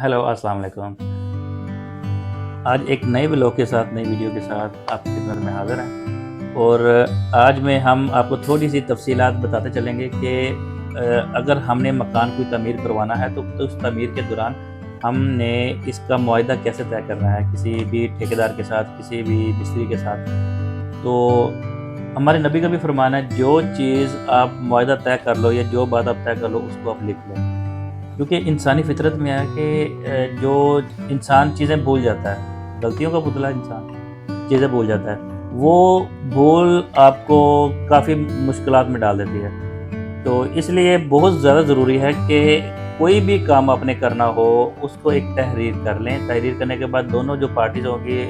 Hello अस्सलाम वालेकुम। आज एक नए व्लॉग के साथ, नई वीडियो के साथ आपकी खिदमत में हाज़िर हैं और आज में हम आपको थोड़ी-सी तफ़सीलात बताते चलेंगे कि अगर हमने मकान कोई तमीर करवाना है तो उस तमीर के दौरान हमने इसका मुआहदा कैसे तय करना है किसी भी ठेकेदार के साथ, किसी भी मिस्त्री के साथ। तो हमारे नबी का भी फरमान है, जो चीज़ आप मुआहदा तय कर लो या जो बात आप तय कर लो उसको आप लिख लो। क्योंकि इंसानी फितरत में है कि जो इंसान चीज़ें भूल जाता है, गलतियों का पुतला इंसान चीज़ें भूल जाता है, वो भूल आपको काफ़ी मुश्किलात में डाल देती है। तो इसलिए बहुत ज़्यादा ज़रूरी है कि कोई भी काम आपने करना हो उसको एक तहरीर कर लें। तहरीर करने के बाद दोनों जो पार्टीज़ होंगी,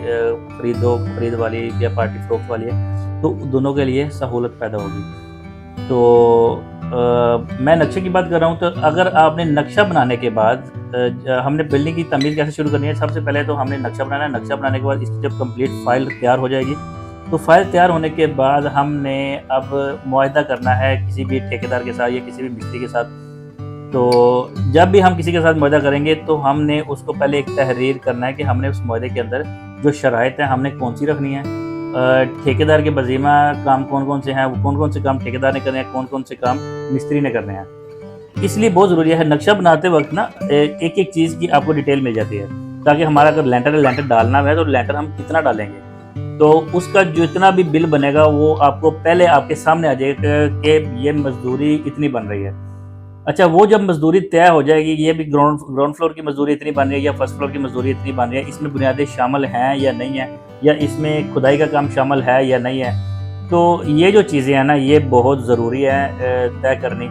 खरीद वाली या पार्टी फ़रोख्त वाली है, तो दोनों के लिए सहूलत पैदा होगी। तो मैं नक्शे की बात कर रहा हूँ, तो अगर आपने नक्शा बनाने के बाद हमने बिल्डिंग की तमीर कैसे शुरू करनी है, सबसे पहले तो हमने नक्शा बनाना है। नक्शा बनाने के बाद इसकी जब कंप्लीट फ़ाइल तैयार हो जाएगी, तो फ़ाइल तैयार होने के बाद हमने अब मुआहदा करना है किसी भी ठेकेदार के साथ या किसी भी मिस्त्री के साथ। तो जब भी हम किसी के साथ मुआहदा करेंगे तो हमने उसको पहले एक तहरीर करना है कि हमने उस मुआहदे के अंदर जो शराइत हैं हमने कौन सी रखनी है, ठेकेदार के बजीमा काम कौन कौन से हैं, वो कौन कौन से काम ठेकेदार ने करने हैं, कौन कौन से काम मिस्त्री ने करने हैं। इसलिए बहुत ज़रूरी है नक्शा बनाते वक्त ना एक एक चीज़ की आपको डिटेल मिल जाती है, ताकि हमारा अगर लेंटर डालना है तो लेंटर हम कितना डालेंगे, तो उसका जितना भी बिल बनेगा वो आपको पहले आपके सामने आ जाएगा कि ये मजदूरी इतनी बन रही है। अच्छा, वो जब मजदूरी तय हो जाएगी, ये भी ग्राउंड फ्लोर की मजदूरी इतनी बन रही है या फर्स्ट फ्लोर की मजदूरी इतनी बन रही है, इसमें बुनियादें शामिल हैं या नहीं है, या इसमें खुदाई का काम शामिल है या नहीं है, तो ये जो चीज़ें हैं ना ये बहुत ज़रूरी है तय करनी।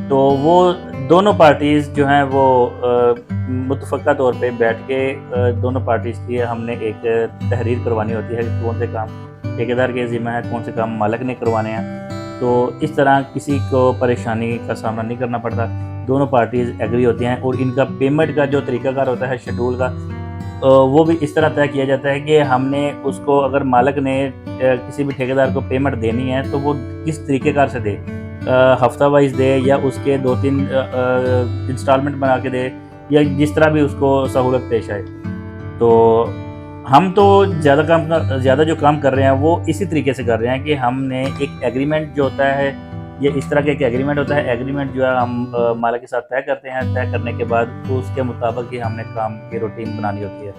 तो वो दोनों पार्टीज़ जो हैं वो मुतफ़क़ा तौर पे बैठ के दोनों पार्टीज़ की हमने एक तहरीर करवानी होती है कि कौन से काम ठेकेदार के ज़िम्मा है, कौन से काम मालिक ने करवाने हैं। तो इस तरह किसी को परेशानी का सामना नहीं करना पड़ता, दोनों पार्टीज़ एग्री होती हैं और इनका पेमेंट का जो तरीक़ाकार होता है शेड्यूल का, वो भी इस तरह तय किया जाता है कि हमने उसको, अगर मालिक ने किसी भी ठेकेदार को पेमेंट देनी है तो वो किस तरीक़ेकार से दे, हफ्ता वाइज दे या उसके 2-3 इंस्टॉलमेंट बना के दे, या जिस तरह भी उसको सहूलत पेश आए। तो हम तो ज़्यादा जो काम कर रहे हैं वो इसी तरीके से कर रहे हैं कि हमने एक एग्रीमेंट जो होता है, ये इस तरह का एक एग्रीमेंट होता है। एग्रीमेंट जो है हम मालिक के साथ तय करते हैं। तय करने के बाद तो उसके मुताबिक ही हमने काम की रूटीन बनानी होती है,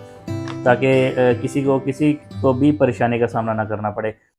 ताकि किसी को भी परेशानी का सामना ना करना पड़े।